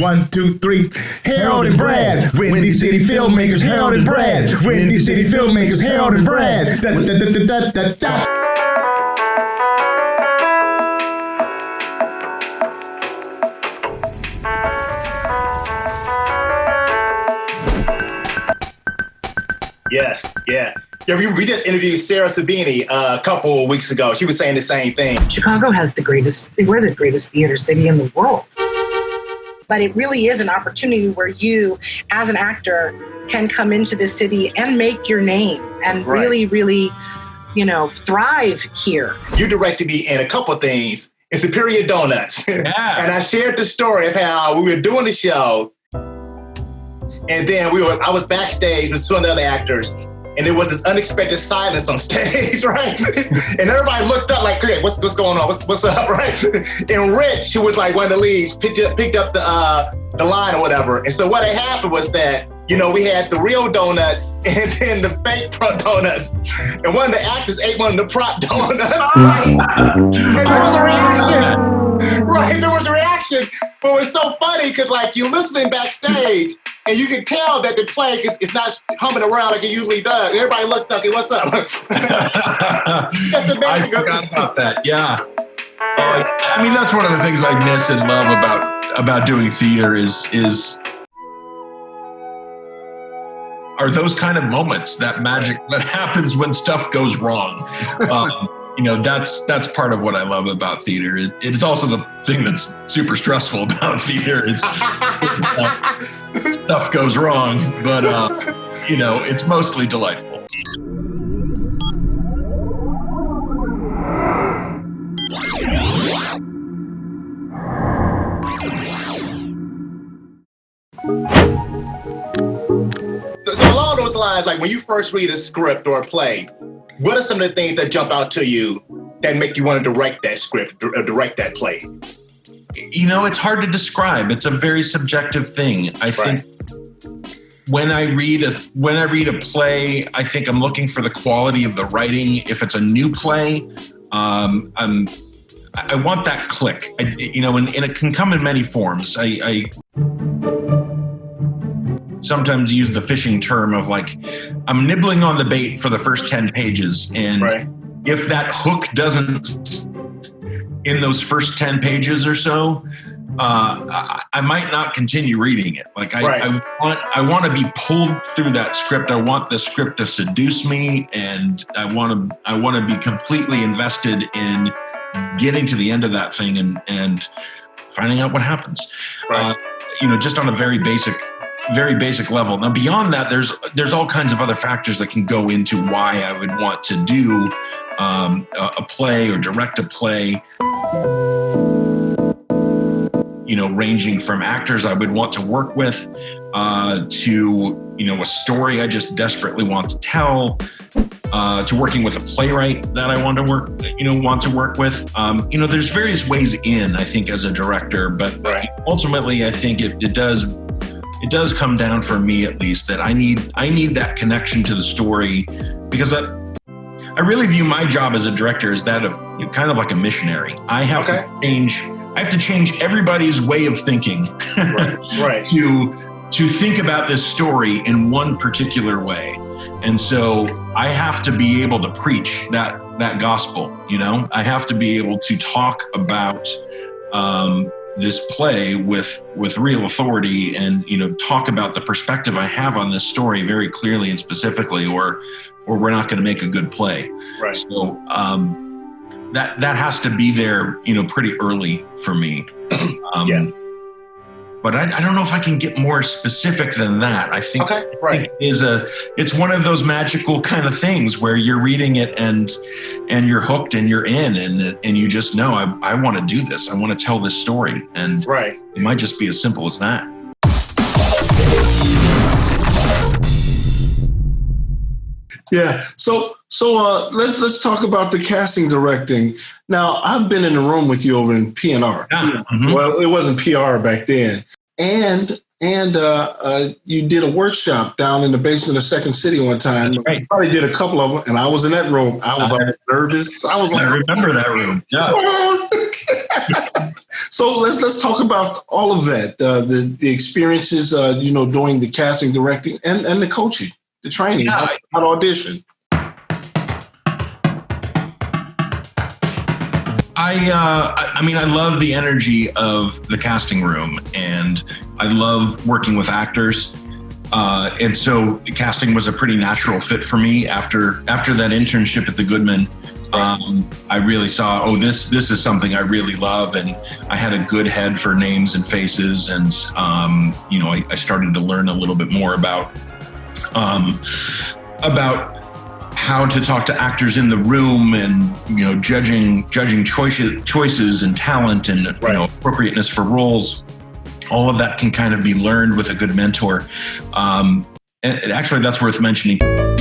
1, 2, 3. Harold and Brad, Windy City Filmmakers. Harold and Brad, Windy City Filmmakers. Harold and Brad. Da, da, da, da, da, da. Yes, yeah. Yeah, we just interviewed Sarah Sabini a couple of weeks ago. She was saying the same thing. Chicago has we're the greatest theater city in the world. But it really is an opportunity where you, as an actor, can come into this city and make your name and really, thrive here. You directed me in a couple of things in Superior Donuts. Yeah. And I shared the story of how we were doing the show. And then I was backstage with some other actors. And there was this unexpected silence on stage, right? And everybody looked up like, okay, what's going on? What's up, right? And Rich, who was like one of the leads, picked up the line or whatever. And so what had happened was that, we had the real donuts and then the fake donuts. And one of the actors ate one of the prop donuts, right? And there was a reaction. Right, there was a reaction. But it was so funny because you're listening backstage and you can tell that the play is not humming around like it usually does. And everybody looked up, what's up? I forgot about that, yeah. That's one of the things I miss and love about doing theater are those kind of moments, that magic that happens when stuff goes wrong. That's part of what I love about theater. It is also the thing that's super stressful about theater is stuff goes wrong, but it's mostly delightful. So along those lines, when you first read a script or a play, what are some of the things that jump out to you that make you want to direct that script or direct that play? It's hard to describe. It's a very subjective thing. I think when I read a play, I think I'm looking for the quality of the writing. If it's a new play, I want that click. And it can come in many forms. I sometimes use the fishing term of I'm nibbling on the bait for the first 10 pages. And if that hook doesn't in those first 10 pages or so, I might not continue reading it. I want to be pulled through that script. I want the script to seduce me, and I want to be completely invested in getting to the end of that thing and finding out what happens. Just on a very basic level. Now, beyond that, there's all kinds of other factors that can go into why I would want to do a play or direct a play. Ranging from actors I would want to work with to a story I just desperately want to tell, to working with a playwright that I want to work with. There's various ways in, I think, as a director, but ultimately I think it does come down for me, at least, that I need that connection to the story, because I really view my job as a director as that of kind of like a missionary. I have to change everybody's way of thinking to think about this story in one particular way. And so I have to be able to preach that gospel. I have to be able to talk about this play with real authority and talk about the perspective I have on this story very clearly and specifically, or we're not going to make a good play. Right. So that has to be there pretty early for me. But I don't know if I can get more specific than that. I think, it's one of those magical kind of things where you're reading it and you're hooked and you're in and you just know I want to do this. I want to tell this story, and it might just be as simple as that. Yeah. So let's talk about the casting directing. Now, I've been in the room with you over in P&R. Mm-hmm. Well, it wasn't PR back then. And you did a workshop down in the basement of Second City one time. Right. You probably did a couple of them, and I was in that room. I was nervous. I remember that room. Yeah. So let's talk about all of that, the experiences, doing the casting, directing, and the coaching, the training, how to audition. I love the energy of the casting room, and I love working with actors. And so casting was a pretty natural fit for me after that internship at the Goodman. I really saw, this is something I really love, and I had a good head for names and faces, and I started to learn a little bit more about how to talk to actors in the room, and judging choices and talent, and appropriateness for roles. All of that can kind of be learned with a good mentor. And actually, that's worth mentioning. You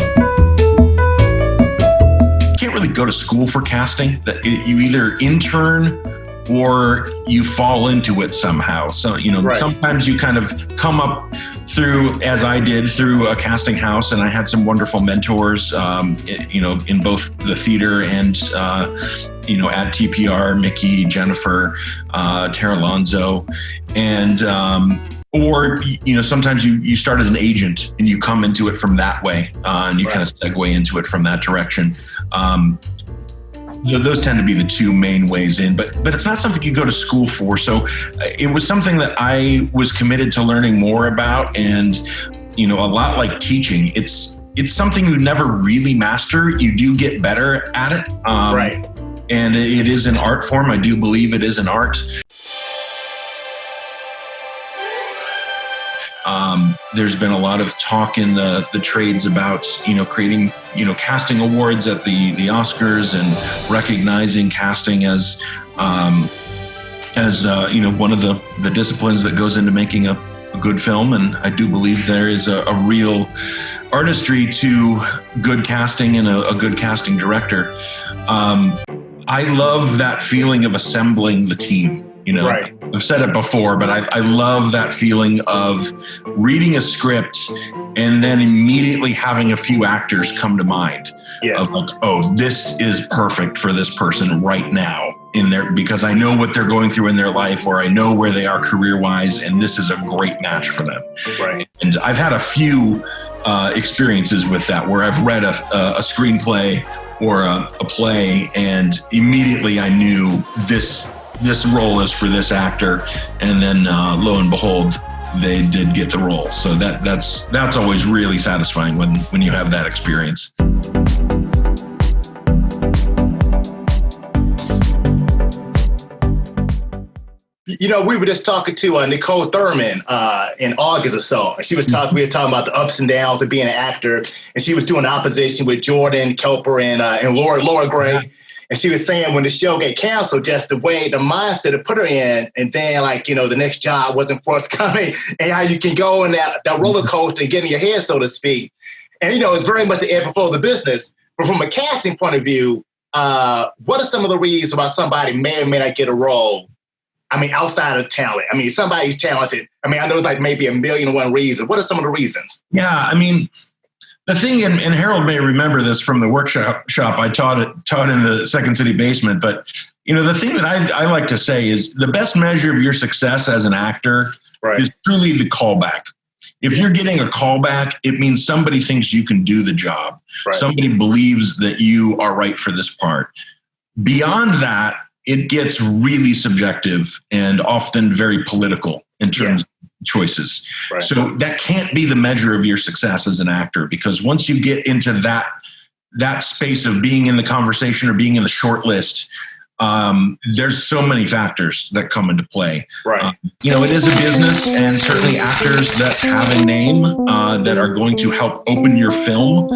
can't really go to school for casting. That you either intern or you fall into it somehow. So, sometimes you kind of come up through, as I did, through a casting house, and I had some wonderful mentors, in both the theater and, at TPR, Mickey, Jennifer, Tara Lonzo, and, or, sometimes you start as an agent and you come into it from that way, and you kind of segue into it from that direction. Those tend to be the two main ways in, but it's not something you go to school for. So it was something that I was committed to learning more about, and a lot like teaching, it's something you never really master. You do get better at it, and it is an art form. I do believe it is an art. There's been a lot of talk in the trades about, creating, casting awards at the Oscars, and recognizing casting as one of the disciplines that goes into making a good film. And I do believe there is a real artistry to good casting and a good casting director. I love that feeling of assembling the team. I've said it before, but I love that feeling of reading a script and then immediately having a few actors come to mind. Of like, this is perfect for this person right now in there, because I know what they're going through in their life, or I know where they are career-wise, and this is a great match for them. And I've had a few experiences with that, where I've read a screenplay or a play, and immediately I knew this role is for this actor, and then lo and behold, they did get the role. So that's always really satisfying when you have that experience. We were just talking to Nicole Thurman in August or so. We were talking about the ups and downs of being an actor, and she was doing the opposition with Jordan Kelper and Laura Gray. And she was saying when the show got canceled, just the way, the mindset to put her in, and then the next job wasn't forthcoming, and how you can go in that roller coaster and get in your head, so to speak. And, it's very much the ebb and flow of the business. But from a casting point of view, what are some of the reasons why somebody may or may not get a role? Outside of talent. Somebody's talented. I know it's like maybe 1,000,001 reasons. What are some of the reasons? Yeah, the thing, and Harold may remember this from the workshop I taught in the Second City basement, but the thing that I like to say is the best measure of your success as an actor is truly the callback. If you're getting a callback, it means somebody thinks you can do the job. Somebody believes that you are right for this part. Beyond that, it gets really subjective and often very political in terms of choices. So that can't be the measure of your success as an actor, because once you get into that space of being in the conversation or being in the short list, there's so many factors that come into play. It is a business, and certainly actors that have a name that are going to help open your film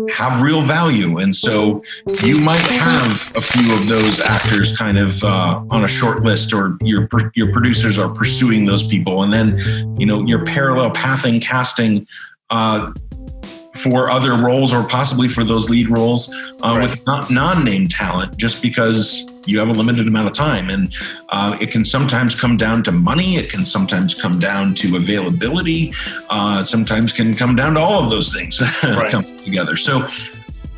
have real value. And so you might have a few of those actors kind of on a short list, or your producers are pursuing those people. And then, you're parallel pathing casting for other roles, or possibly for those lead roles with non-name talent, just because you have a limited amount of time. And it can sometimes come down to money. It can sometimes come down to availability. Sometimes can come down to all of those things come together. So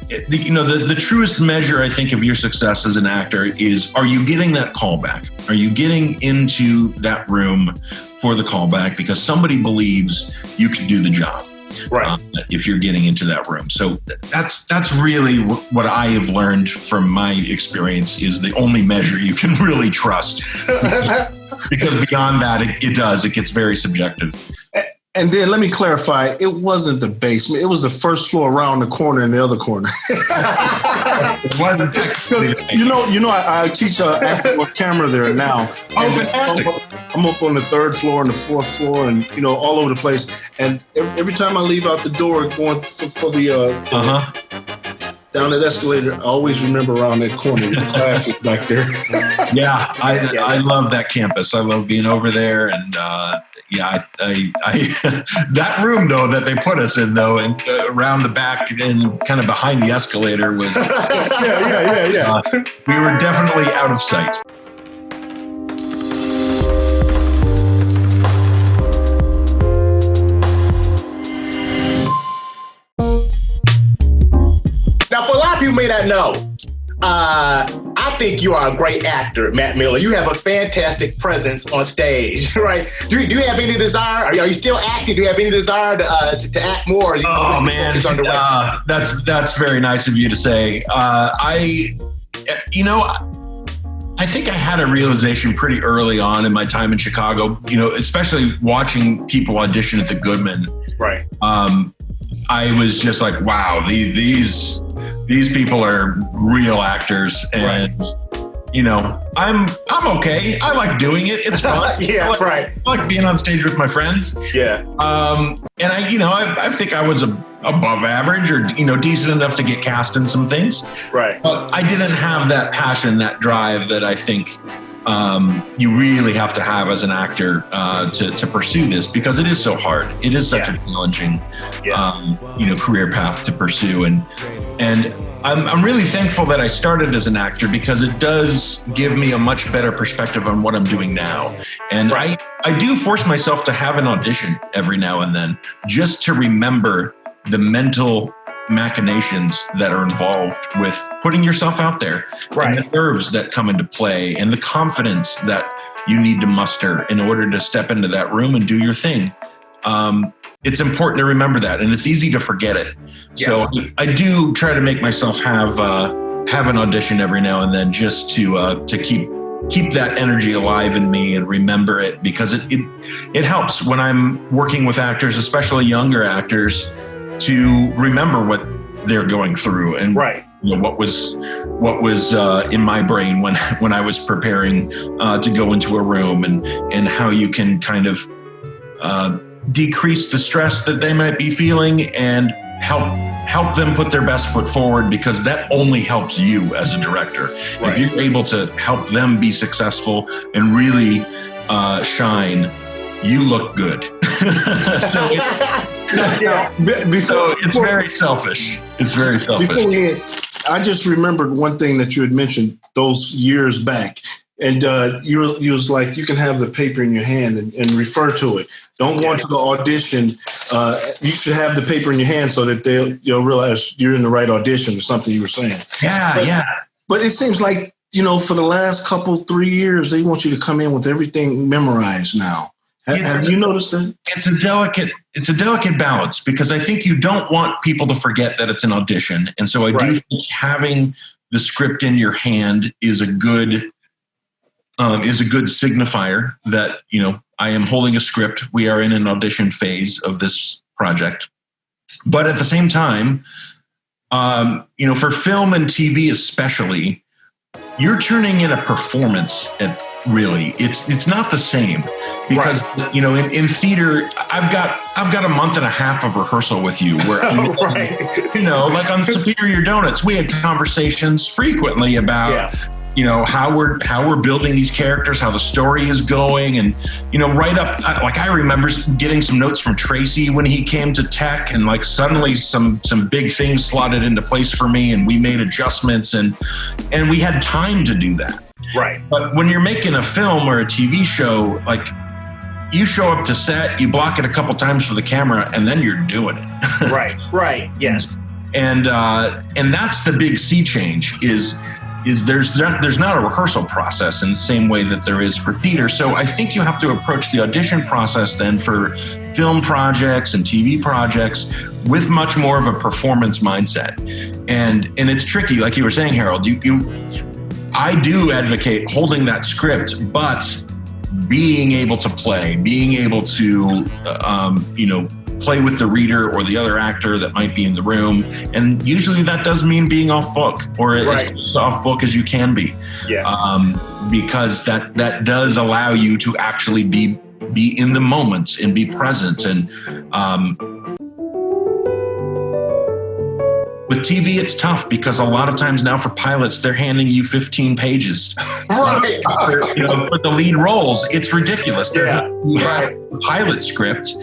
the truest measure, I think, of your success as an actor is, are you getting that callback? Are you getting into that room for the callback because somebody believes you can do the job? Right. If you're getting into that room. So that's really what I have learned from my experience, is the only measure you can really trust. Because beyond that, it gets very subjective. And then let me clarify, it wasn't the basement. It was the first floor around the corner and the other corner. It wasn't technically. I teach acting with camera there now. Oh, fantastic. I'm up on the third floor and the fourth floor and, all over the place. And every time I leave out the door going for the down that escalator, I always remember around that corner, the class was back there. Yeah, I love that campus. I love being over there. And I that room, though, that they put us in, though, and around the back and kind of behind the escalator was... yeah. We were definitely out of sight. Now, for a lot of people may not know, I think you are a great actor, Matt Miller. You have a fantastic presence on stage, right? Do you have any desire? Are you still acting? Do you have any desire to act more? Oh man, that's very nice of you to say. I think I had a realization pretty early on in my time in Chicago. Especially watching people audition at the Goodman. Right. I was just like, wow, these people are real actors, and I'm okay. I like doing it. It's fun. Yeah, I like being on stage with my friends. Yeah. And I think I was above average or decent enough to get cast in some things. Right. But I didn't have that passion, that drive that I think you really have to have as an actor to pursue this, because it is so hard. It is such a challenging, career path to pursue. And I'm really thankful that I started as an actor, because it does give me a much better perspective on what I'm doing now. And I do force myself to have an audition every now and then, just to remember the mental machinations that are involved with putting yourself out there, and the nerves that come into play, and the confidence that you need to muster in order to step into that room and do your thing. It's important to remember that, and it's easy to forget it. Yes. So I do try to make myself have an audition every now and then, just to keep that energy alive in me and remember it, because it helps when I'm working with actors, especially younger actors, to remember what they're going through and what was in my brain when I was preparing to go into a room, and how you can kind of decrease the stress that they might be feeling and help them put their best foot forward, because that only helps you as a director. If you're able to help them be successful and really shine, you look good. So it's very selfish. It's very selfish. I just remembered one thing that you had mentioned those years back. And you was like, you can have the paper in your hand and refer to it. Don't go into the audition. You should have the paper in your hand so that they'll realize you're in the right audition, or something you were saying. But it seems like, for the last 3 years, they want you to come in with everything memorized now. Have you noticed that? It's a delicate balance, because I think you don't want people to forget that it's an audition. And so I do think having the script in your hand is a good signifier that, I am holding a script. We are in an audition phase of this project. But at the same time, for film and TV especially, you're turning in a performance. Really, it's not the same, because in theater, I've got a month and a half of rehearsal with you, where like on Superior Donuts, we had conversations frequently about how we're building these characters, how the story is going, and right up, like I remember getting some notes from Tracy when he came to tech, and like suddenly some big things slotted into place for me, and we made adjustments, and we had time to do that. Right. But when you're making a film or a TV show, like, you show up to set, you block it a couple times for the camera, and then you're doing it. Right. Yes. And that's the big sea change is there's not a rehearsal process in the same way that there is for theater. So I think you have to approach the audition process then for film projects and TV projects with much more of a performance mindset. And it's tricky, like you were saying, Harold. I do advocate holding that script, but being able to play, being able to play with the reader or the other actor that might be in the room. And usually that does mean being off book, or as close to off book as you can be. Yeah. Because that does allow you to actually be in the moment and be present. And with TV, it's tough because a lot of times now for pilots, they're handing you 15 pages. Right. For the lead roles, it's ridiculous. Yeah. You have a pilot script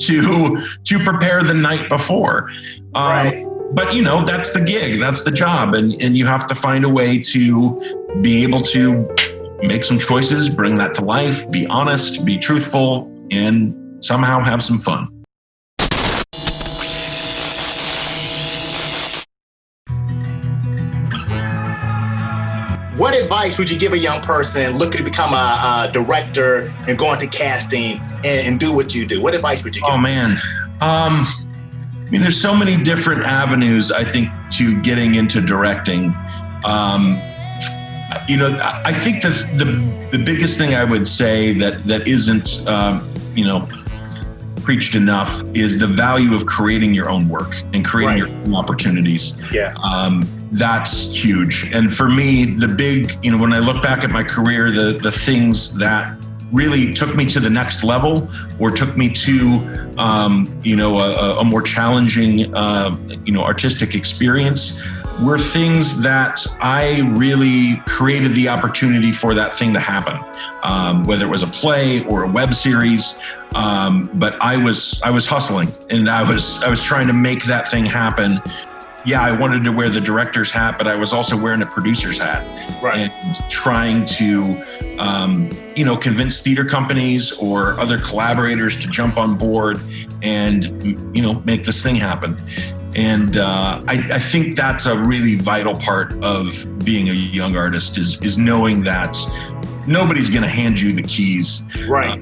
to prepare the night before. Right. But that's the gig, that's the job, and you have to find a way to be able to make some choices, bring that to life, be honest, be truthful, and somehow have some fun. What advice would you give a young person looking to become a director and go into casting and do what you do? What advice would you give? Oh, man. There's so many different avenues, I think, to getting into directing. I think the biggest thing I would say that isn't, preached enough is the value of creating your own work and creating your own opportunities. Yeah. That's huge. And for me, the big, when I look back at my career, the things that really took me to the next level or took me to, a more challenging, artistic experience were things that I really created the opportunity for that thing to happen, whether it was a play or a web series. But I was hustling and I was trying to make that thing happen. Yeah, I wanted to wear the director's hat, but I was also wearing a producer's hat, and trying to, convince theater companies or other collaborators to jump on board and, make this thing happen. And I think that's a really vital part of being a young artist is knowing that nobody's going to hand you the keys. Right.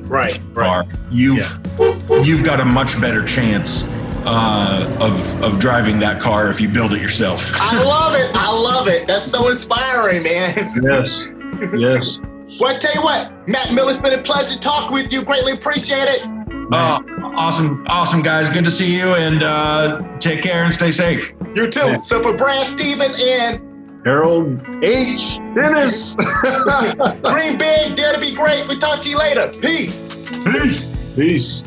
You've got a much better chance of driving that car if you build it yourself. I love it. That's so inspiring, man. Yes. Well, I tell you what, Matt Miller, it's been a pleasure talking with you. Greatly appreciate it. Awesome guys. Good to see you, and take care and stay safe. You too. Yeah. So for Brad Stevens and Harold H. Dennis. Dream big, dare to be great. We'll talk to you later. Peace. Peace.